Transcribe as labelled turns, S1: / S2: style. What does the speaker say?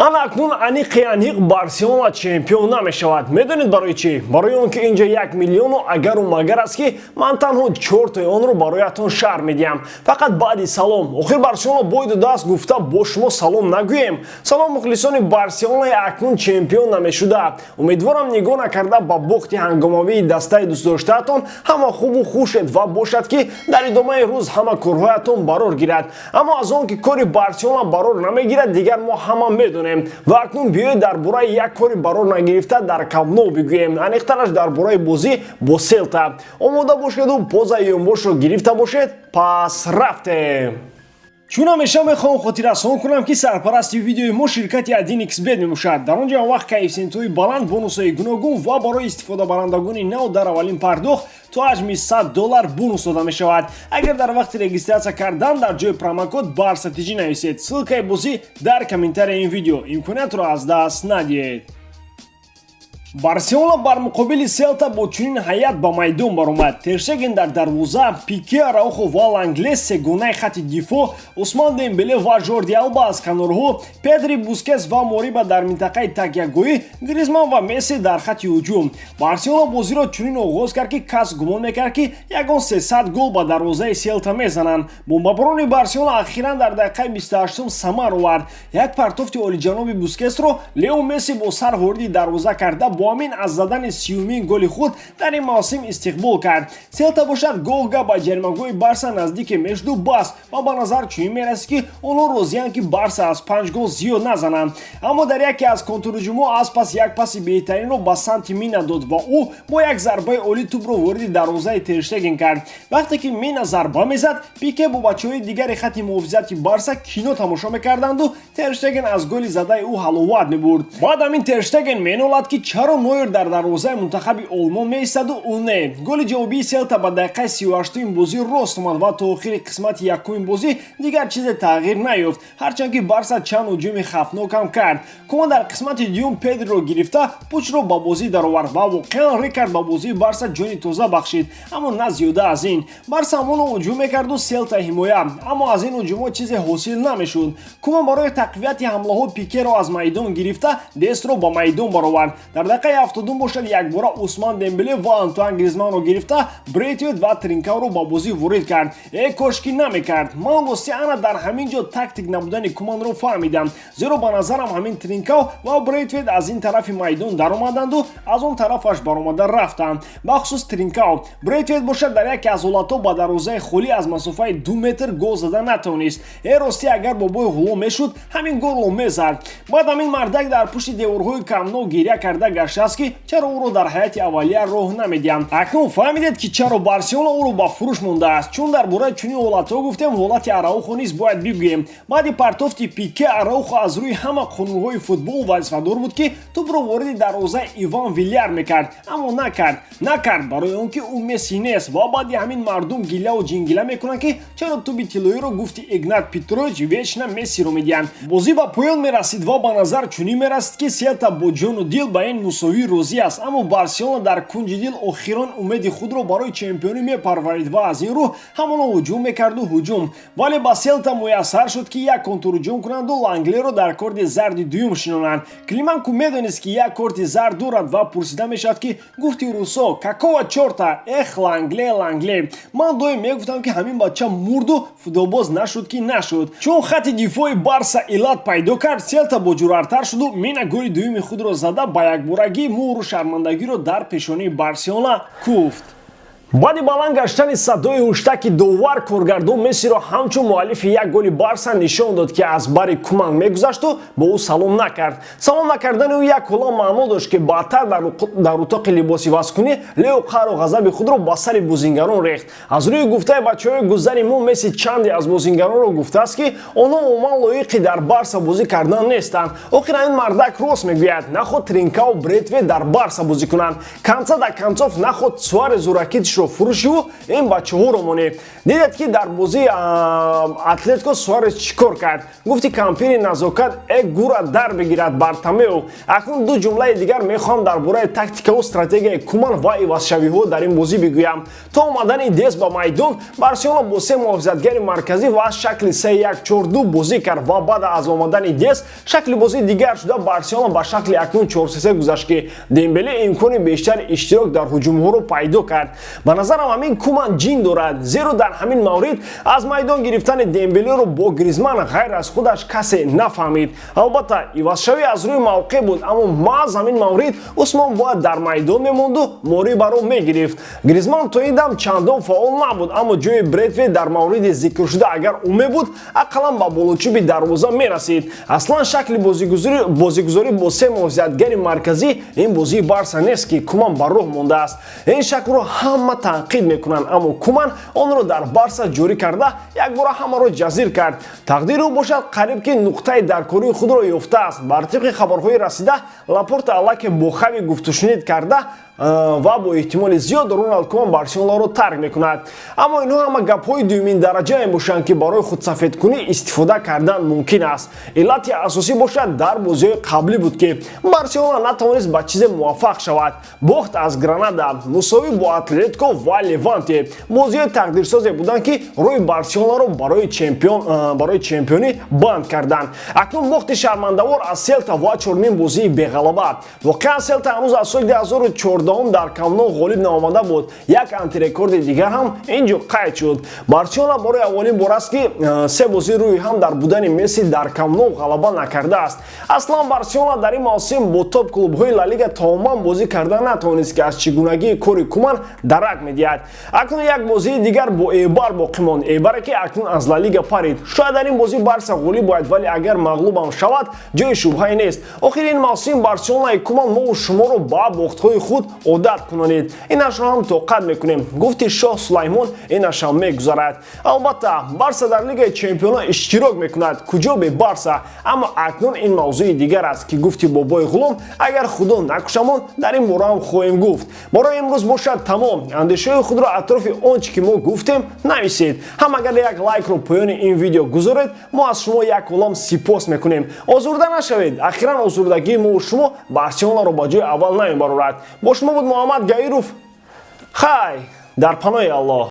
S1: ана акнун аниқ Барселона чемпион намешавад. Медонед барои чӣ? Барои он ки инҷа 1 миллиону агару магар аст ки ман танҳо 4 онро бароятон шаҳр медиҳам. Фақат баъди салом. Охир Барселона бой дода аст гуфта бо шумо салом нагӯем. Салом мухлисони Барселонаи акнун чемпион намешуда. Умедворам нигоҳ накарда ба бохти ҳангомавии дастаи дӯстдоштаатон ҳама хубу хушед ва бошад ки дар идомаи рӯз ҳама корҳоятон барор гирад. Аммо аз он ки кори Барселона барор намегирад, дигар мо ҳама медонем. Ва акнун биёед дар бораи як кори барор нагирифта дар Камно бигӯем. Аниқтараш дар бораи бозӣ бо Селта. Омода бошеду поза ёнбошро гирифта бошед. Пас рафтем. Чун ҳамеша мехоҳам хотиррасон кунам ки сарпарасти видеои мо ширкати 1xbet мебошад. дар он ҷо вақт коэффициентҳои баланд, бонусҳои гуногун ва барои истифодабарандагони нав дар аввалин пардохт то ҳаҷми $100 бонус дода мешавад. Агар дар вақти регистрация кардан дар ҷои промокод барсатиҷӣ нависед. ссылкаи Бози дар комментарияи ин видео. Имкониятро аз даст надиҳед. Барселона бар муқобили Селта бо чунин ҳайят ба майдон баромад. Терштеген дар дарвоза, Пике, Араухо ва Ланглес сегонаи хатти дифоъ, Усман Дембеле ва Жорди Алба аз канорҳо, Педри, Бускетс ва Мориба дар минтақаи такягоҳӣ, Гризман ва Месси дар хатти ҳуҷум. Барселона бозиро чунин оғоз кард ки кас гумон мекард ки ягон 300 гол ба дарвозаи Селта мезананд. Бомбабарони Барселона ахиран дар дақиқаи 28 самар овард. Як партофти олиҷаноби Бускетсро Лео Месси бо сар ворди дарвоза карда амин аз задани 30-умин голи худ дар ин мавсим истиқбол кард. Селта бошад гоҳ-гоҳ ба ҷаримагоҳи Барса наздике мешуду бас ва ба назар чунин мерасид ки онҳо розиянд ки Барса аз 5 гол зиёд назананд. Аммо дар яке аз контрҳуҷумҳо аз пас як паси беҳтаринро ба самти Мина дод ва ӯ бо як зарбаи оли тӯбро ворди дарвозаи Терштеген кард. Вақте ки Мина зарба мезад, Пике бо бачаҳои дигари хатти муҳофизати Барса кино тамошо мекарданду Терштеген аз голи задаи ӯ ҳаловат мебурд. Баъд амин Терштеген менолад ки чаро Нойер дар дарвозаи мунтахаби Олмон меистаду ӯ не. Голи ҷавобии Селта ба дақиқаи 38-ум бозӣ рост омад ва то охири қисмати якумин бозӣ дигар чизе тағйир наёфт, ҳарчанд ки Барса чанд ҳуҷуми хавфнокам кард. Кума дар қисмати дуюм Педриро гирифта пучро ба бозӣ даровард ва воқеан рекард ба бозии Барса ҷони тоза бахшид, аммо на зиёда аз ин. Барса ҳамоно ҳуҷум мекарду Селта ҳимоя, аммо аз ин ҳуҷумҳо чизе ҳосил намешуд. Кума барои тақвияти ҳамлаҳо Пикеро аз майдон гирифта дестро ба майдон баровард. Дар дақиқаи 70 бошад якбора Усман Дембеле ва Антуан Гризманро гирифта Брейтвейт ва Тринкавро ба бозӣ ворид кард. Кошки намекард. Ман рости ана дар ҳамин ҷо тактик набудани Куманро фаҳмидам, зеро ба назарам ҳамин Тринкав ва Брейтвейт аз ин тарафи майдон даромаданду аз он тарафаш баромада рафтанд. бахусус Тринкав. Брейтвейт бошад дар яке аз ҳолатҳо ба дарвозаи холӣ аз масофаи 2 метр гол зада натавонист. Рости агар бобои ғулом мешуд, ҳамин голро мезад. Баъд ҳамин мардак дар пушти деворҳои Камно гиря карда гаштааст ки чаро ӯро дар ҳайати аввалия роҳ намедиҳам. Акнун фаҳмидед ки чаро Барселона ӯро ба фурӯш мондааст. Чун дар бораи чунин ҳолатҳо гуфтем, ҳолати Араухо низ бояд бигӯем. Баъди партофти Пике, Араухо аз рӯи ҳама қонунҳои футбол вазифадор буд ки тӯбро вориди дарвозаи Иван Вилляр мекард, аммо накард барои он ки ӯ Месси нест. ва баъди ҳамин мардум гилаву ҷингила мекунанд ки чаро тӯби тиллоиро гуфти Игнат Петрович вечно Мессиро медиҳанд. Бозӣ ба поён мерасид ва ба назар чунин мерасид ки Селта бо ҷону дил ба ин мусовӣ розӣ аст, аммо Барселона дар кунҷи дил охирон умеди худро барои чемпионӣ мепарварид ва аз ин рӯ ҳамоно ҳуҷум мекарду ҳуҷум. Вале ба Селта муяссар шуд ки як контрҳуҷум кунанду Ланглеро дар корти зарди дуюм шинонанд. Климанку медонист ки як корти зард дорад ва пурсида мешавад ки гуфти Русо какова чорта, Лангле. Ман доим мегуфтам ки ҳамин бача мурду футболбоз нашуд ки нашуд. Чун хатти дифои Барса иллат пайдо кард, Селта бо ҷуръатар шуду Мина голи дуюми худро зада ба якборагӣ мӯру шармандагиро дар пешонаи Барселона куфт. баъди баланд гаштани садои ҳуштаки довар, коргардон Мессиро ҳамчун муаллифи як голи Барса нишон дод ки аз бари Куман мегузашту бо ӯ салом накард. Салом накардани ӯ як ҳола маъно дошт ки баъдтар дар утоқи либоси васкунӣ Лео қару ғазаби худро ба сари бозингарон рехт. Аз рӯи гуфтаи бачаҳои гузари мо Месси чанде аз бозингаронро гуфтааст ки онҳо умуман лоиқи дар Барса бозӣ кардан нестанд. охир ин мардак рост мегӯяд. Наход Тринкав, Брейтвейт дар Барса бозӣ кунанд. Конца да концов наход Суарезу Ракитишро хурӯшу фурӯшу ин бачаҳоро монем. Дидед ки дар бозии Атлетико Суарес чикор кард? Гуфти кампини назокат гура дар бигирад Бартомеу. Акнун ду ҷумлаи дигар мехоҳам дар бораи тактикаву стратегияи Куман ва ивазшавиҳо дар ин бозӣ бигӯям. То омадани Дес ба майдон, Барселона бо се муҳофизатгари марказӣ ва шакли 3-1-4-2 бозӣ кард ва баъд аз омадани Дес шакли бозӣ дигар шуда Барселона ба шакли акнун 4-3 гузашт ки Дембеле имкони бештари иштирок дар ҳуҷумҳоро пайдо кард. Ба назарам ҳамин Куман ҷин дорад, зеро дар ҳамин маврид аз майдон гирифтани Дембелеро бо Гризман ғайр аз худаш касе нафаҳмид. Албатта ивазшавӣ аз рӯи мавқеъ буд, аммо маъз ҳамин маврид Усмон бояд дар майдон мемонду морибаро мегирифт. Гризман то ин дам чандон фаъол набуд, аммо ҷои Бредвей дар мавриди зикршуда агар ӯ мебуд ақаллан ба болочӯби дарвоза мерасид. Аслан шакли бозигузорӣ бо се муҳофизатгари марказӣ ин бозии Барса нест ки Куман ба роҳ мондааст. Ин шакро ҳама танқид мекунанд, аммо Куман онро дар Барса ҷорӣ карда якбора ҳамаро ҷазир кард. Тақдири ӯ бошад қариб ки нуқтаи даркории худро ёфтааст. Бар тибқи хабарҳои расида Лапорта аллаке бо Хави гуфтушунид карда ва бо эҳтимоли зиёд Роналд Куман Барселонаро тарк мекунад. Аммо инҳо ҳама гапҳои дуюмин дараҷае мебошанд ки барои худсафедкунӣ истифода кардан мумкин аст. Иллати асосӣ бошад дар бозиҳои қаблӣ буд ки Барселона натавонист ба чизе муваффақ шавад. Бохт аз Гранада, мусовӣ бо Атлетико ва Леванте бозиҳои тақдирсозе буданд ки рӯи Барселонаро барои чемпионӣ банд карданд. Акнун бохти шармандавор аз Селта ва чормин бозии беғалаба. Воқеан Селта ҳанӯз аз соли 2014 дар Камно ғолиб наомада буд. Як антирекорди дигар ҳам инҷо қайд шуд. Барселона бораи аввалин бор аст ки се бозӣ рӯи ҳам дар будани Месси дар Камно ғалаба накардааст. Аслан Барселона дар ин мавсим бо топ клубҳои Ла Лига таоман бозӣ карда натавонист ки аз чӣ гунагии кори Куман дарак медиҳад. Акнун як бозии дигар бо Эйбар боқӣ монд. Эйбаре ки акнун аз Ла Лига парид. Шояд дар ин бозӣ Барса ғолиб бояд, вале агар мағлубам шавад ҷои шубҳае нест. Охир ин мавсим Барселонаи Куман мову шуморо ба бохтҳои худ одат кунонид. Инашро ҳам тоқат мекунем. Гуфти Шоҳ Сулаймон инашам мегузарад. Албатта Барса дар Лигаи Чемпионҳо иштирок мекунад. Куҷо бе Барса? Аммо акнун ин мавзӯи дигар аст ки гуфти бобои Ғулом агар худо накушамон дар ин бора ҳам хоҳем гуфт. Барои имрӯз бошад тамом. Андешаҳои худро атрофи онче ки мо гуфтем нависед. Ҳам агар як лайкро поёни ин видео гузоред, мо аз шумо як олам сипос мекунем. Озурда нашавед. Ахиран озурдагии мо шумо Барселонаро ба ҷои аввал намебарорад. Бо шумо буд Муҳаммад Гаиров. Хай дар паноҳи Аллоҳ.